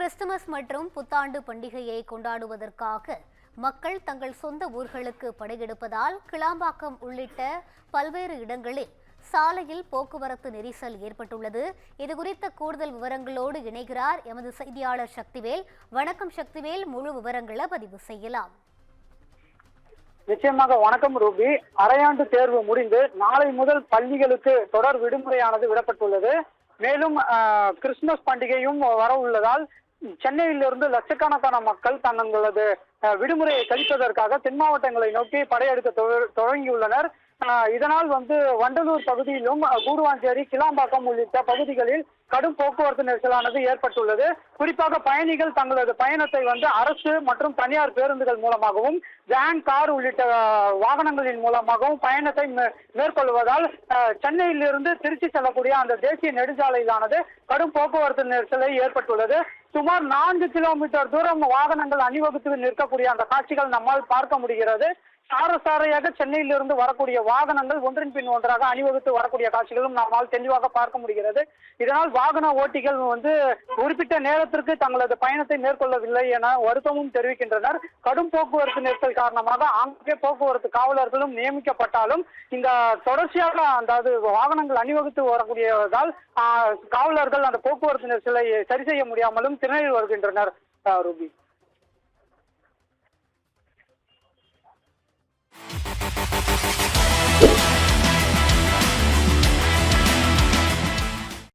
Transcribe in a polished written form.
Christmas மற்றும் புத்தாண்டு பண்டிகையை கொண்டாடுவதற்காக மக்கள் தங்கள் சொந்த ஊர்களுக்கு படையெடுப்பதால் கிளாம்பாக்கம் உள்ளிட்ட பல்வேறு இடங்களில் சாலையில் போக்குவரத்து நெரிசல் ஏற்பட்டுள்ளது. இதுகுறித்த கூடுதல் விவரங்களோடு இணைகிறார் எமது செய்தியாளர் சக்திவேல். வணக்கம் சக்திவேல், முழு விவரங்களை பதிவு செய்யலாம். நிச்சயமாக வணக்கம் ரூபி. அரையாண்டு தேர்வு முடிந்து நாளை முதல் பள்ளிகளுக்கு தொடர் விடுமுறையானது விடப்பட்டுள்ளது. மேலும் கிறிஸ்துமஸ் பண்டிகையும் வர உள்ளதால் சென்னையிலிருந்து லட்சக்கணக்கான மக்கள் தங்களது விடுமுறையை கழிப்பதற்காக தென் மாவட்டங்களை நோக்கி படையெடுக்க தொடங்கியுள்ளனர். இதனால் வண்டலூர் பகுதியிலும் கூடுவாஞ்சேரி, கிளாம்பாக்கம் உள்ளிட்ட பகுதிகளில் கடும் போக்குவரத்து நெரிசலானது ஏற்பட்டுள்ளது. குறிப்பாக பயணிகள் தங்களது பயணத்தை அரசு மற்றும் தனியார் பேருந்துகள் மூலமாகவும் வேன், கார் உள்ளிட்ட வாகனங்களின் மூலமாகவும் பயணத்தை மேற்கொள்வதால் சென்னையிலிருந்து திருச்சி செல்லக்கூடிய அந்த தேசிய நெடுஞ்சாலையிலானது கடும் போக்குவரத்து நெரிசலை ஏற்பட்டுள்ளது. சுமார் 4 கிலோமீட்டர் தூரம் வாகனங்கள் அணிவகுத்து நிற்கக்கூடிய அந்த காட்சிகள் நம்மால் பார்க்க முடிகிறது. சாரையாக சென்னையிலிருந்து வரக்கூடிய வாகனங்கள் ஒன்றின் பின் ஒன்றாக அணிவகுத்து வரக்கூடிய காட்சிகளும் நம்மால் தெளிவாக பார்க்க முடிகிறது. இதனால் வாகன ஓட்டிகள் குறிப்பிட்ட நேரத்திற்கு தங்களது பயணத்தை மேற்கொள்ளவில்லை என வருத்தமும் தெரிவிக்கின்றனர். கடும் போக்குவரத்து நெரிசல் காரணமாக ஆங்கே போக்குவரத்து காவலர்களும் நியமிக்கப்பட்டாலும் இந்த தொடர்ச்சியாக அதாவது வாகனங்கள் அணிவகுத்து வரக்கூடியதால் காவலர்கள் அந்த போக்குவரத்து நெரிசலை சரி செய்ய முடியாமலும் திணறி வருகின்றனர். ரூபி.